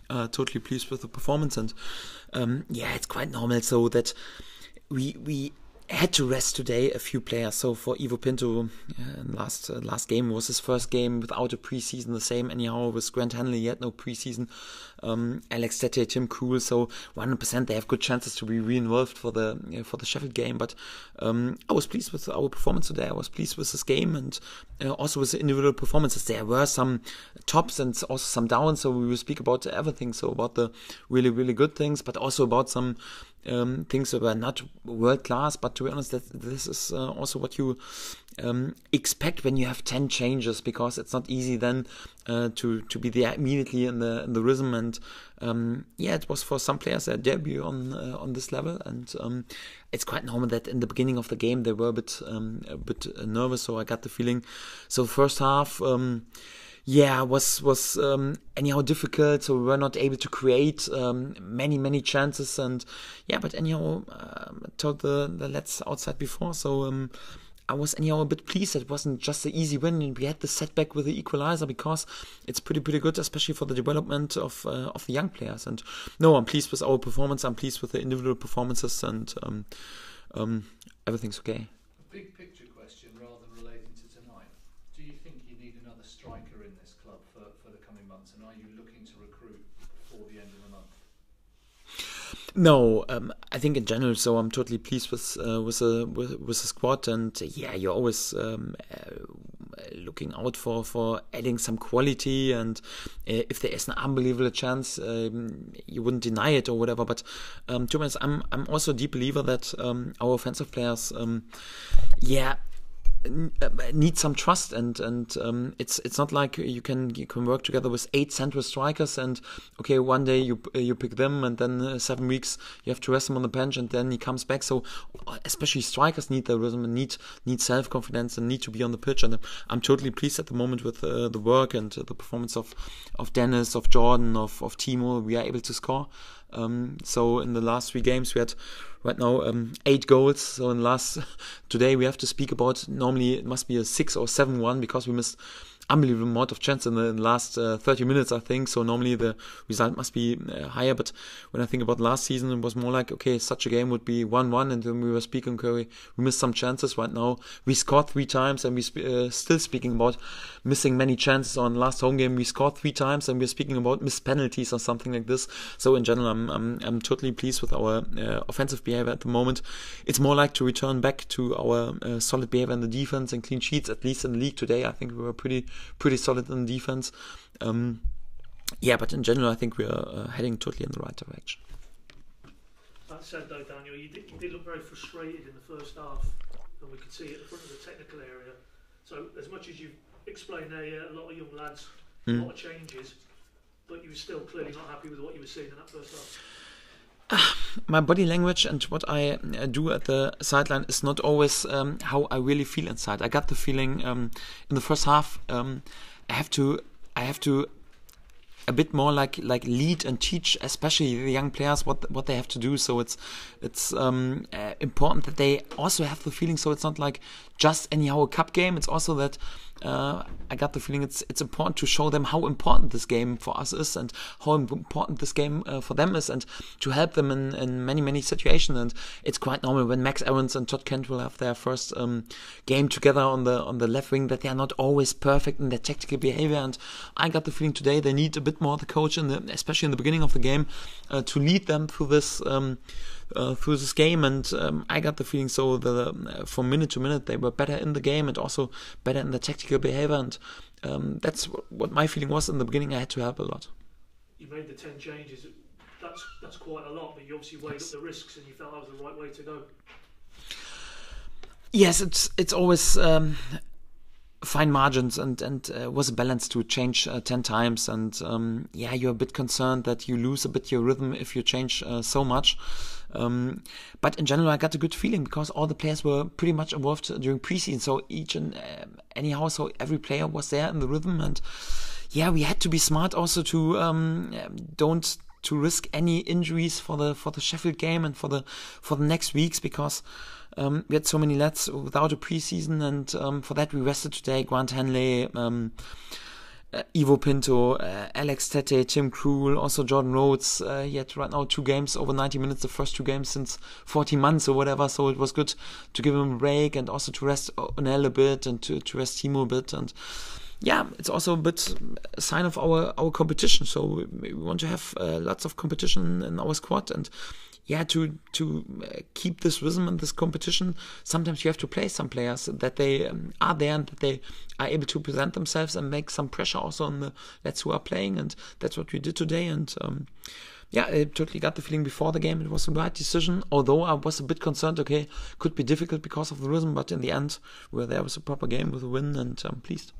totally pleased with the performance, and yeah, it's quite normal. So that we had to rest today a few players. So for Ivo Pinto, last game was his first game without a preseason. The same anyhow with Grant Hanley, he had no preseason. Alex Tete, Tim Krul, so 100% they have good chances to be re-involved for the Sheffield game. But I was pleased with our performance today. I was pleased with this game, and also with the individual performances. There were some tops and also some downs. So we will speak about everything. So about the really, really good things, but also about some things that were not world class. But to be honest, this is also what you expect when you have 10 changes, because it's not easy then to be there immediately in the rhythm. And yeah, it was for some players their debut on this level, and it's quite normal that in the beginning of the game they were a bit nervous. So I got the feeling. So first half. Yeah, was anyhow difficult, so we were not able to create many chances, and yeah, but anyhow, told the lads outside before, so I was anyhow a bit pleased that it wasn't just an easy win, and we had the setback with the equalizer, because it's pretty good, especially for the development of the young players. And no, I'm pleased with our performance. I'm pleased with the individual performances, and everything's okay. Big picture question rather than relating to tonight. Do you think you need another striker in this club for the coming months, and are you looking to recruit before the end of the month? No, I think in general. So I'm totally pleased with the squad, and yeah, you're always looking out for adding some quality, and if there is an unbelievable chance, you wouldn't deny it or whatever. But to be honest, I'm also a deep believer that our offensive players, yeah, need some trust, and it's not like you can work together with 8 central strikers, and okay, one day you pick them, and then 7 weeks you have to rest him on the bench, and then he comes back. So especially strikers need the rhythm and need self-confidence and need to be on the pitch, and I'm totally pleased at the moment with the work and the performance of Dennis, of Jordan, of Timo. We are able to score. So in the last 3 games we had right now 8 goals. So in today we have to speak about, normally it must be a 6 or 7-1, because we missed unbelievable amount of chance in the last 30 minutes, I think. So normally the result must be higher, but when I think about last season, it was more like, okay, such a game would be 1-1, and then we were speaking, okay, we missed some chances. Right now we scored 3 times, and we still speaking about missing many chances. On last home game we scored 3 times, and we're speaking about missed penalties or something like this. So in general, I'm totally pleased with our offensive behavior at the moment. It's more like to return back to our solid behavior in the defense and clean sheets, at least in the league today. I think we were pretty solid in defense. Yeah, but in general, I think we are heading totally in the right direction. That said, though, Daniel, you did look very frustrated in the first half, and we could see it at the front of the technical area. So, as much as you've explained there, yeah, a lot of young lads, a lot of changes, but you were still clearly not happy with what you were seeing in that first half. My body language and what I do at the sideline is not always how I really feel inside. I got the feeling in the first half I have to a bit more like lead and teach, especially the young players, what they have to do. So it's important that they also have the feeling. So it's not like just anyhow a cup game. It's also that I got the feeling it's important to show them how important this game for us is, and how important this game for them is, and to help them in many situations. And it's quite normal when Max Aarons and Todd Cantwell have their first game together on the left wing, that they are not always perfect in their tactical behavior. And I got the feeling today they need a bit more the coach, especially in the beginning of the game, to lead them through this game. And I got the feeling so from minute to minute they were better in the game, and also better in the tactical behavior. And that's what my feeling was in the beginning. I had to help a lot. You made the 10 changes. That's quite a lot, but you obviously weighed up the risks, and you felt that was the right way to go. Yes, it's always fine margins, and was a balance to change 10 times. And yeah, you're a bit concerned that you lose a bit your rhythm if you change so much. But in general, I got a good feeling, because all the players were pretty much involved during preseason. So so every player was there in the rhythm. And yeah, we had to be smart also to risk any injuries for the Sheffield game and for the next weeks, because we had so many lads without a preseason, and for that we rested today Grant Hanley, Ivo Pinto, Alex Tete, Tim Krul, also Jordan Rhodes. He had right now 2 games over 90 minutes, the first 2 games since 14 months or whatever, so it was good to give him a break and also to rest Onel a bit and to rest Timo a bit. And yeah, it's also a bit a sign of our competition, so we want to have lots of competition in our squad. And yeah, to keep this rhythm and this competition, sometimes you have to play some players that they are there and that they are able to present themselves and make some pressure also on the lads who are playing, and that's what we did today. And yeah, I totally got the feeling before the game it was the right decision, although I was a bit concerned, okay, could be difficult because of the rhythm, but in the end we were there with a proper game, with a win, and I'm pleased.